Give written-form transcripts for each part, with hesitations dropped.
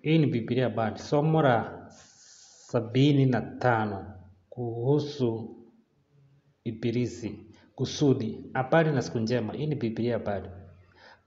Hii ni Biblia Bard. Somo la 75 kuhusu Ibilisi, kusudi, habari na siku njema. Hii ni Biblia Bard.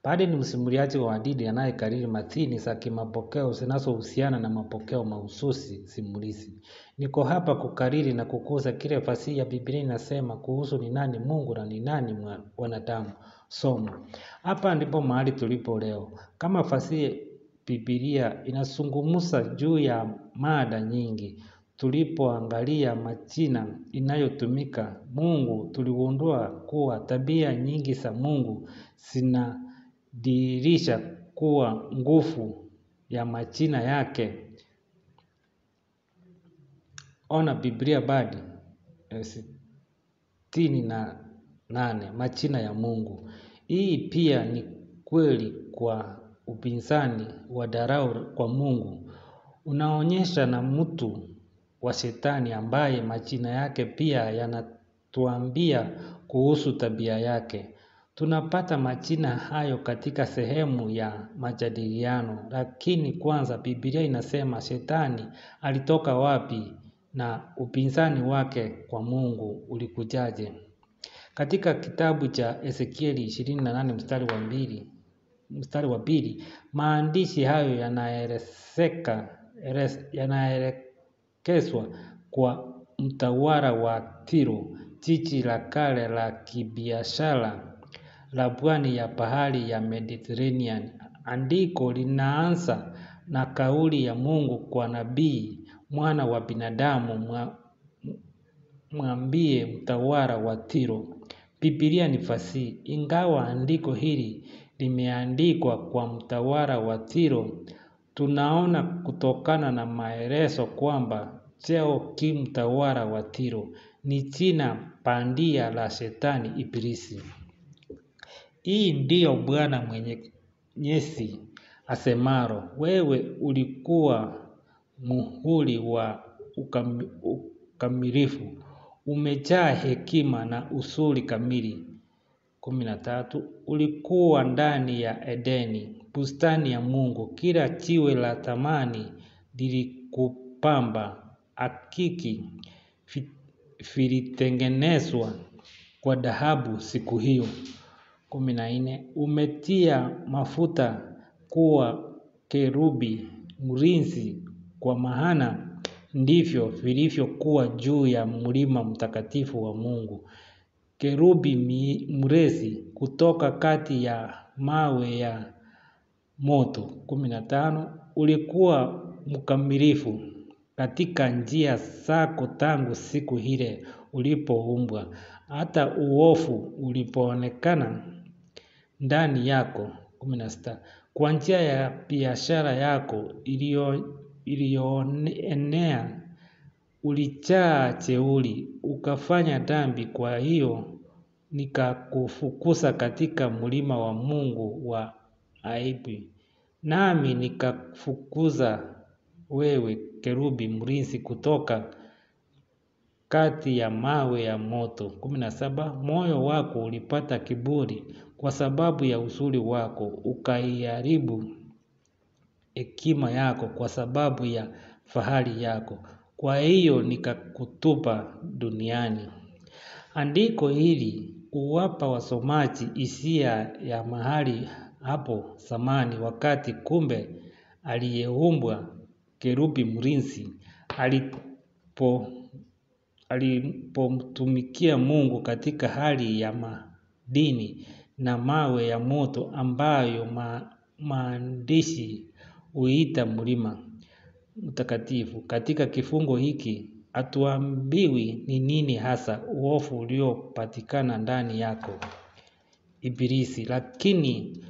Bard ni msimuliaji wa hadithi anayekariri mathini za kimapokeo zinazohusiana na mapokeo mahususi simulizi. Niko hapa kukariri na kukuza kile fasihi ya Biblia inasema kuhusu ni nani Mungu na ni nani wanadamu. Somo. Hapa ndipo mahali tulipo leo. Kama fasihi Biblia inazungumza juu ya mada nyingi. Tulipoangalia majina inayotumika Mungu, tuligundua kuwa tabia nyingi za Mungu zinadhihirisha kuwa nguvu ya majina yake. Ona Biblia Bard 68 majina ya Mungu. Hii pia ni kweli kwa upinzani wa dharau kwa Mungu. Unaonyesha na mtu wa Shetani ambaye majina yake pia yanatuambia kuhusu tabia yake. Tunapata majina hayo katika sehemu ya majadiliano, lakini kwanza Biblia inasema Shetani alitoka wapi na upinzani wake kwa Mungu ulikujaje. Katika kitabu cha Ezekieli 28 mstari wa 2, maandishi hayo yanaelekezwa kwa mtawala wa Tiro, jiji la kale la kibiashara la pwani ya bahari ya Mediterranean. Andiko linaanza na kauli ya Mungu kwa nabii, mwana wa binadamu, mwambie mtawala wa Tiro. Biblia ni fasihi. Ingawa andiko hili limeandikwa kwa mtawala wa Tiro, tunaona kutokana na maelezo kwamba cheo kimtawala wa Tiro ni jina bandia la Shetani Ibilisi. Hii ndiyo Bwana Mwenyezi asemalo, wewe ulikuwa muhuri wa ukamilifu, umejaa hekima na uzuri kamili. 13. Ulikuwa ndani ya Edeni, bustani ya Mungu. Kila jiwe la thamani lilikupamba, akiki vilitengenezwa kwa dhahabu siku hiyo. 14. Umetia mafuta kuwa kerubi mlinzi, kwa maana ndivyo vilivyokuwa juu ya mlima mtakatifu wa Mungu. Kerubi mlinzi kutoka kati ya mawe ya moto. 15. Ulikuwa mkamilifu katika njia zako tangu siku ile ulipoumbwa, hata uovu ulipoonekana ndani yako. 16. Kwa njia ya biashara yako iliyoenea ulijaa jeuri, ukafanya dhambi. Kwa hiyo nikakufukuza katika mlima wa Mungu wa aibu, nami nikafukuza wewe kerubi mlinzi kutoka kati ya mawe ya moto. 17. Moyo wako ulipata kiburi kwa sababu ya uzuri wako, ukaiharibu hekima yako kwa sababu ya fahari yako. Kwa hiyo nikakutupa duniani. Andiko hili huwapa wasomaji hisia ya mahali hapo zamani, wakati kumbe aliyeumbwa kerubi mlinzi alipomtumikia Mungu katika hali ya madini na mawe ya moto ambayo maandishi huita mlima mtakatifu. Katika kifungo hiki hatuambiwi ni nini hasa uovu uliopatikana ndani yako Ibilisi, lakini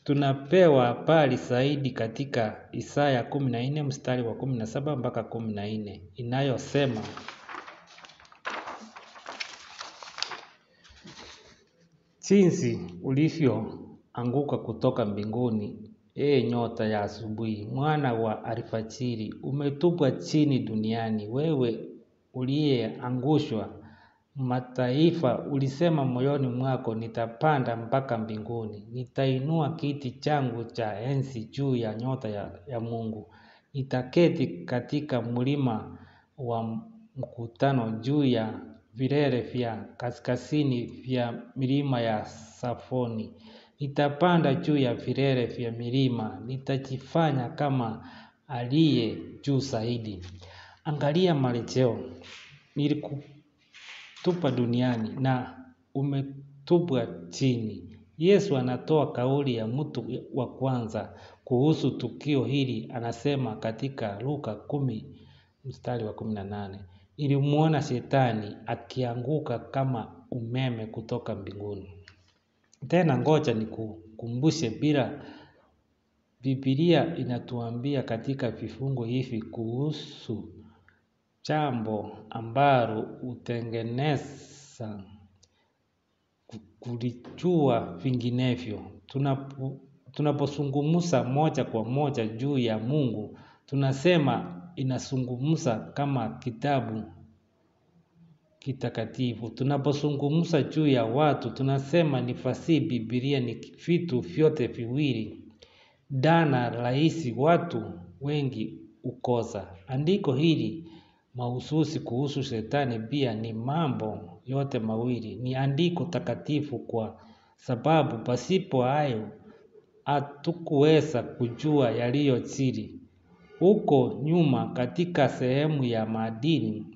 tunapewa habari zaidi katika Isaya 14 mstari wa 17 mpaka 14 inayosema, jinsi ulivyoanguka kutoka mbinguni, nyota ya asubuhi, mwana wa alfajiri, umetupwa chini duniani, wewe uliyeangushwa mataifa, ulisema moyoni mwako, nitapanda mpaka mbinguni. Nitainua kiti changu cha enzi juu ya nyota ya Mungu. Nitaketi katika mlima wa mkutano juu ya vilele vya kaskazini vya milima ya Safoni. Nitapanda juu ya vilele vya milima, nitajifanya kama aliye juu zaidi. Angalia marejeo, nilikutupa duniani na umetupwa chini. Yesu anatoa kauli ya mtu wa kwanza kuhusu tukio hili, anasema katika Luka 10:18. Nilimuona Shetani akianguka kama umeme kutoka mbinguni. Tena ngoja nikukumbushe, bila Biblia inatuambia katika vifungu hivi kuhusu jambo ambalo hutengeneza kulijua vinginevyo. Tunapozungumza moja kwa moja juu ya Mungu, tunasema inazungumza kama kitabu kitakatifu. Tunapozungumza juu ya watu, tunasema ni fasihi. Biblia ni vitu vyote viwili. Dhana rahisi watu wengi hukosa. Andiko hili mahususi kuhusu Shetani pia ni mambo yote mawili. Ni andiko takatifu kwa sababu pasipo hayo hatukuweza kujua yaliyojiri huko nyuma katika sehemu ya maadili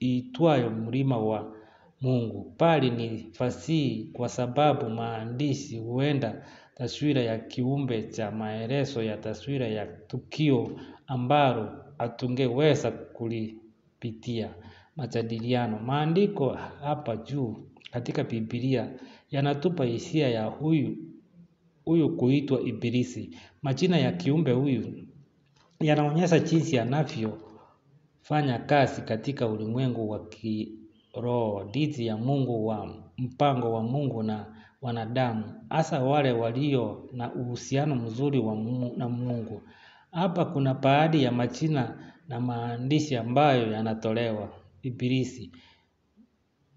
iitwayo mlima wa Mungu. Bali ni fasihi kwa sababu maandishi huenda taswira ya kiumbe cha maelezo ya taswira ya tukio ambalo hatungeweza kulipitia majadiliano. Maandiko hapa juu katika Biblia yanatupa hisia ya huyu kuitwa Ibilisi. Majina ya kiumbe huyu yanaonyesha jinsi anavyofanya kazi katika ulimwengu wa kiroho dhidi ya Mungu, wa mpango wa Mungu na wanadamu, hasa wale walio na uhusiano mzuri na Mungu. Hapa kuna baadhi ya majina na maandishi ambayo yanatolewa. Ibilisi.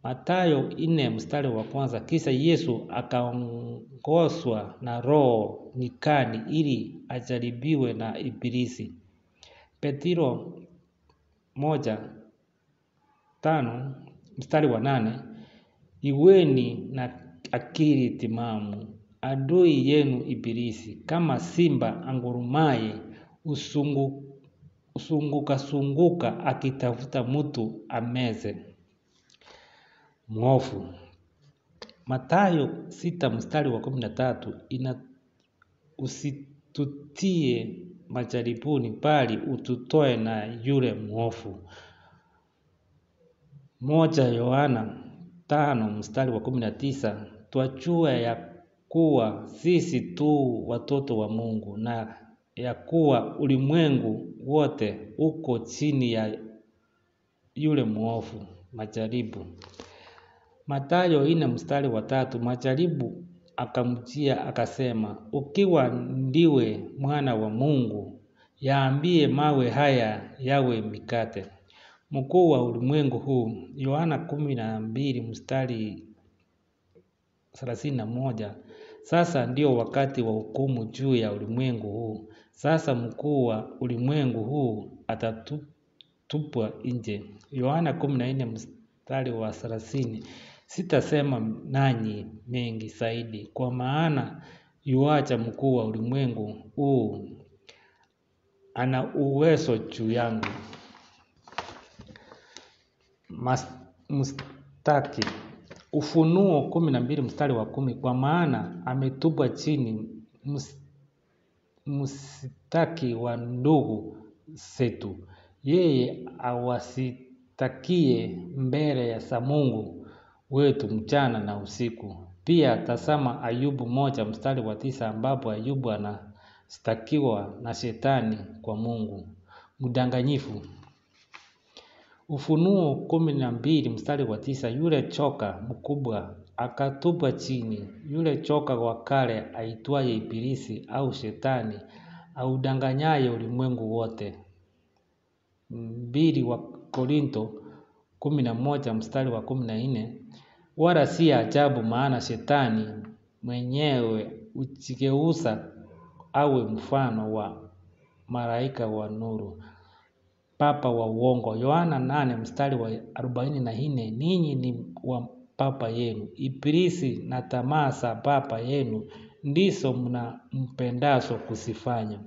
Mathayo 4:1. Kisha Yesu akaongozwa na Roho nyikani ili ajaribiwe na Ibilisi. Petro 1:5-8. Iweni na akili timamu. Adui yenu Ibilisi kama simba angurumaye huzunguka akitafuta mtu ameze. Mwovu. Mathayo 6:13. Usitutie majaribuni bali ututoe na yule mwovu. 1 Yohana 5:19. Twajua ya kuwa sisi tu watoto wa Mungu na ya kuwa ulimwengu wote uko chini ya yule mwovu. Majaribu. Mathayo 4:3. Majaribu akamjia akasema, ukiwa ndiwe mwana wa Mungu, yaambie mawe haya yawe mikate. Mkuu wa ulimwengu huu. Yohana 12:31. Sasa ndio wakati wa hukumu juu ya ulimwengu huu. Sasa mkuu wa ulimwengu huu atatupwa nje. Yohana 14:30. Sitasema nanyi mengi zaidi, kwa maana yuacha mkuu wa ulimwengu huu, ana uwezo juu yangu. Mstaki. Ufunuo 12:10. Kwa maana ametupwa chini mstaki wa ndugu zetu, yeye awasitakie mbele za Mungu wetu mchana na usiku. Pia tazama Ayubu 1:9, ambapo Ayubu anastakiwa na Shetani kwa Mungu. Mdanganyifu. Ufunuo 12:9. Yule choka mkubwa akatupwa chini, yule choka wa kale aitwaye Ibilisi au Shetani, audanganyaye ulimwengu wote. 2 Korintho 11 mstari wa 14, wala si ajabu maana shetani mwenyewe hujigeuza awe mfano wa malaika wa nuru, papa wa uongo. Yohana 8 mstari wa 44, ninyi ni wa baba yenu Ibilisi, na tamaa za baba yenu ndizo mpendazo kuzifanya.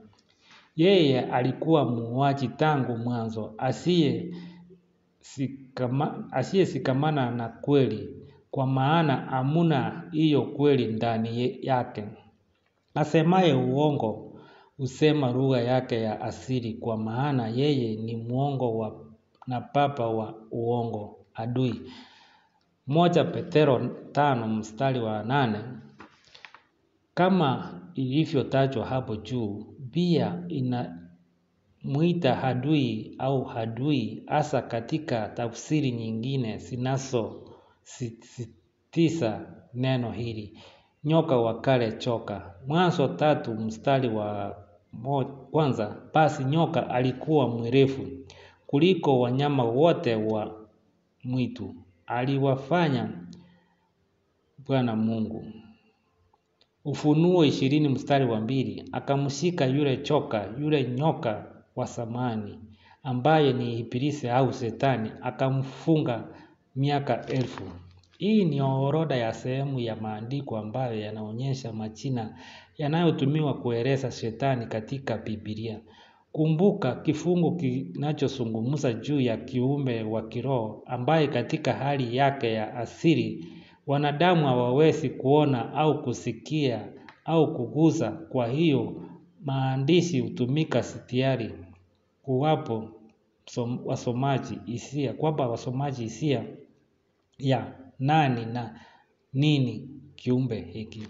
Yeye alikuwa muuaji tangu mwanzo, asiyesikamana na kweli, kwa maana hamuna hiyo kweli ndani yake. Asemaye uongo husema lugha yake ya asili, kwa maana yeye ni mwongo na baba wa uongo, adui. 1 Petero 5 mstari wa 8, kama ilivyotajwa hapo juu, pia inamuita adui au adui, hasa katika tafsiri nyingine zinazosisitiza neno hili. Nyoka wa kale, choka. Mwanzo 3 mstari wa 1, basi nyoka alikuwa mwerevu kuliko wanyama wote wa mwitu aliwafanya Bwana Mungu. Ufunuo 20 mstari wa 2, akamshika yule nyoka wa zamani, ambaye ni Ibilisi au Shetani, akamfunga miaka 1000. Hii ni orodha ya sehemu ya maandiko ambayo yanaonyesha majina yanayotumiwa kueleza Shetani katika Biblia. Kumbuka kifungu kinachozungumza juu ya kiumbe wa kiroho ambaye katika hali yake ya asili wanadamu hawawezi kuona au kusikia au kugusa. Kwa hiyo maandishi hutumika sitiari kuwapo wasomaji hisia ya nani na nini kiumbe hiki.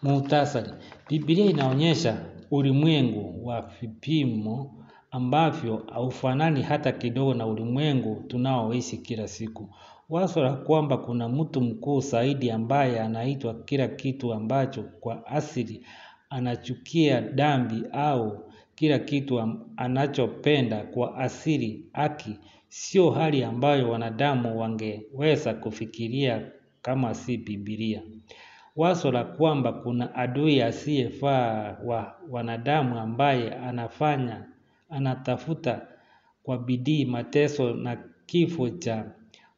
Muhtasari, Biblia inaonyesha ulimwengu wa vipimo ambavyo haufanani hata kidogo na ulimwengu tunaoishi kila siku. Wazo la kwamba kuna mtu mkuu zaidi ambaye anaitwa kila kitu ambacho kwa asili anachukia dhambi, au kila kitu anachopenda kwa asili haki, sio hali ambayo wanadamu wangeweza kufikiria kama si Biblia. Wazo la kwamba kuna adui asiyefaa wa wanadamu ambaye anatafuta kwa bidii mateso na kifo cha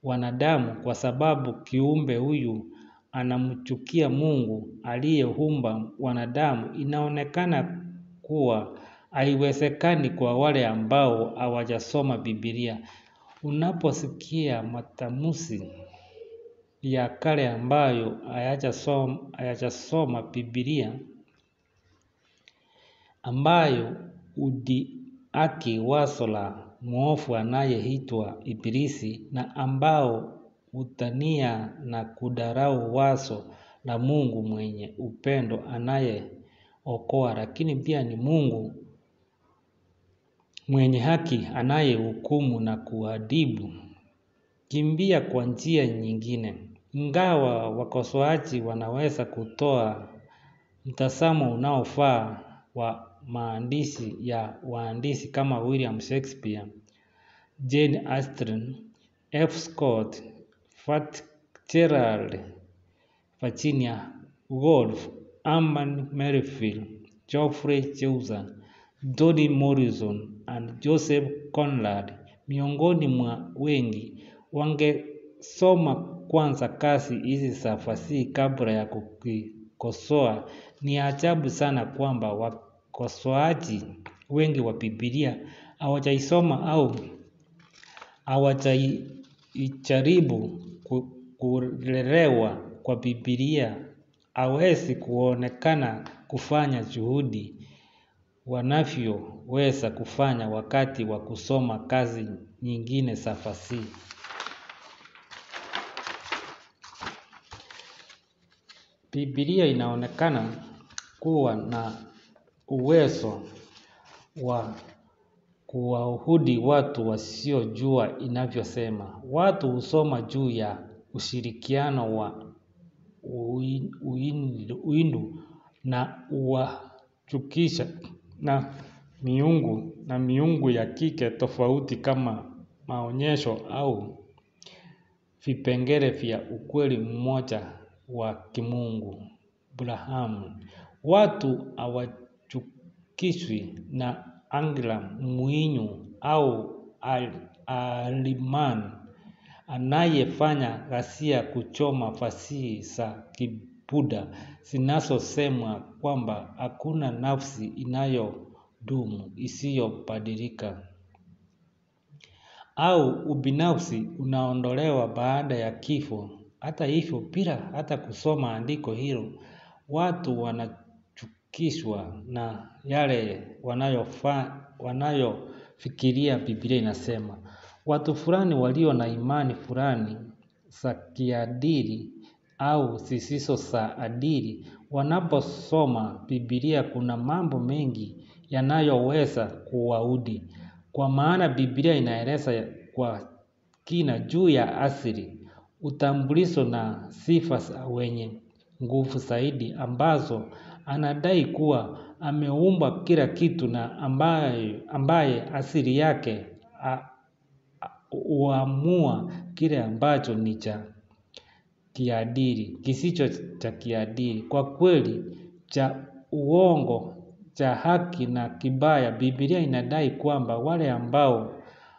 wanadamu kwa sababu kiumbe huyu anamchukia Mungu aliyeumba wanadamu, inaonekana kuwa haiwezekani kwa wale ambao hawajasoma Biblia. Unaposikia matamshi ya kale ambayo hayajasoma Biblia, ambayo hudhihaki wazo la mwovu anayeitwa Ibilisi, na ambao hutania na kudharau wazo la Mungu mwenye upendo anayeokoa, lakini pia ni Mungu mwenye haki anayehukumu na kuadhibu. Kimbia kwa njia nyingine. Ingawa wakosoaji wanaweza kutoa mtazamo unaofaa wa maandishi ya waandishi kama William Shakespeare, Jane Austen, F. Scott Fitzgerald, Virginia Woolf, Herman Melville, Geoffrey Chaucer, Toni Morrison and Joseph Conrad, miongoni mwa wengi, wangesoma kwanza kazi hizi za fasihi kabla ya kukikosoa. Ni ajabu sana kwamba wakosoaji wengi wa Biblia hawajaisoma au hawajajaribu kuelewa kwa Biblia. Hawezi kuonekana kufanya juhudi wanavyoweza kufanya wakati wa kusoma kazi nyingine za fasihi. Biblia inaonekana kuwa na uwezo wa kuwahudi watu wasiojua inavyosema. Watu husoma juu ya ushirikiano wa Uhindu na uwachukisha na miungu ya kike tofauti kama maonyesho au vipengele vya ukweli mmoja wa kimungu. Abrahamu. Watu hawachukizwi na Angela Mwinyu au Aliman anayefanya ghasia kuchoma fasihi za Kibuddha zinazosemwa kwamba hakuna nafsi inayodumu isiyobadilika, au ubinafsi unaondolewa baada ya kifo. Hata hivyo, bila hata kusoma andiko hilo, watu wanachukizwa na yale wanayofikiria Biblia inasema. Watu fulani walio na imani fulani za kiadili au zisizo za adili, wanaposoma Biblia kuna mambo mengi yanayoweza kuwaudhi. Kwa maana Biblia inaeleza kwa kina juu ya asili, utambulisho na sifa za wenye nguvu zaidi ambazo anadai kuwa ameumba kila kitu na ambaye asili yake huamua kile ambacho ni cha kiadili, kisicho cha kiadili. Kwa kweli, cha uongo, cha haki na kibaya, Biblia inadai kwamba wale ambao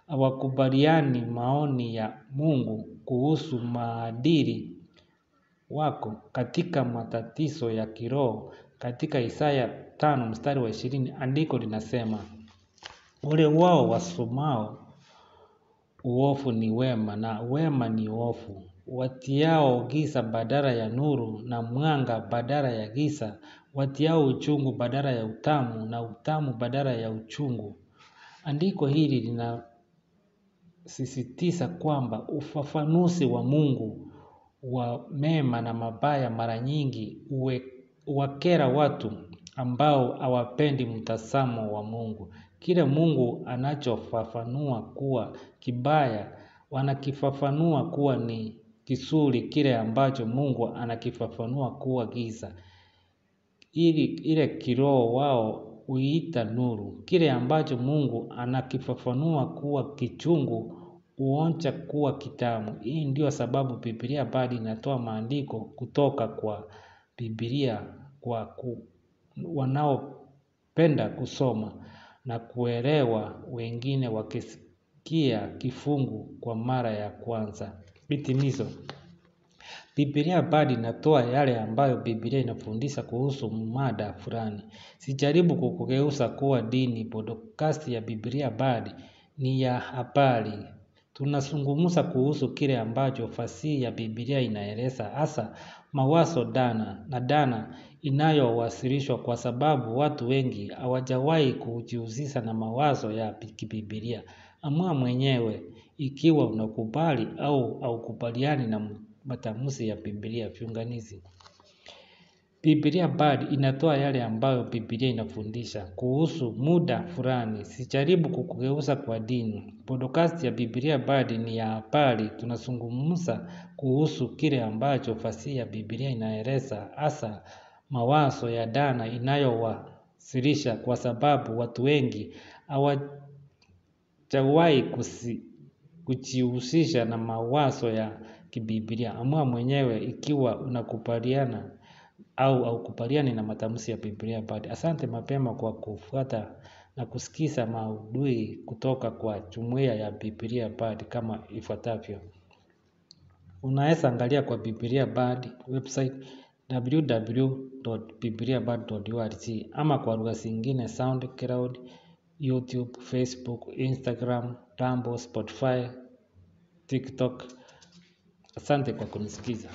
hawakubaliani maoni ya Mungu kuhusu maadili wako katika matatizo ya kiroho. Katika Isaya 5:20, andiko linasema, ole wao wasomao uovu ni wema na wema ni uovu, watiao giza badala ya nuru na mwanga badala ya giza, watiao uchungu badala ya utamu na utamu badala ya uchungu. Andiko hili linasisitiza kwamba ufafanuzi wa Mungu wa mema na mabaya mara nyingi huwakera watu ambao hawapendi mtazamo wa Mungu. Kile Mungu anachofafanua kuwa kibaya, wanakifafanua kuwa ni kizuri. Kile ambacho Mungu anakifafanua kuwa giza, ile kiroho wao huita nuru. Kile ambacho Mungu anakifafanua kuwa kichungu huonja kuwa kitamu. Hii ndio sababu Biblia bado inatoa maandiko kutoka kwa Biblia kwa wanaopenda kusoma na kuelewa, wengine wakisikia kifungu kwa mara ya kwanza. Hitimizo. Biblia bado inatoa yale ambayo Biblia inafundisha kuhusu mada fulani. Sijaribu kukugeuza kuwa dini. Podcast ya Biblia bado ni ya habari. Tunazungumza kuhusu kile ambacho fasihi ya Biblia inaeleza, hasa mawazo dhana inayowasilishwa, kwa sababu watu wengi hawajawahi kujihusisha na mawazo ya Biblia. Amua mwenyewe ikiwa unakubali au haukubaliani na matamshi ya Biblia. Viunganizi. Biblia bado inatoa yale ambayo Biblia inafundisha kuhusu muda fulani. Sijaribu kukugeuza kwa dini. Podcast ya Biblia bado ni ya habari. Tunazungumza kuhusu kile ambacho fasihi ya Biblia inaeleza, hasa mawazo ya dhana inayowasilisha, kwa sababu watu wengi hawajawahi kujihusisha na mawazo ya kibiblia. Amua mwenyewe ikiwa unakubaliana au haukubaliani na matamshi ya Biblia bado. Asante mapema kwa kufuata na kusikiza maudhui kutoka kwa jumuiya ya Biblia bado kama ifuatavyo. Unaweza angalia kwa Biblia bado website www.bibliabard.org, ama kwa lugha zingine SoundCloud, YouTube, Facebook, Instagram, Rumble, Spotify, TikTok. Asante kwa kunisikiza.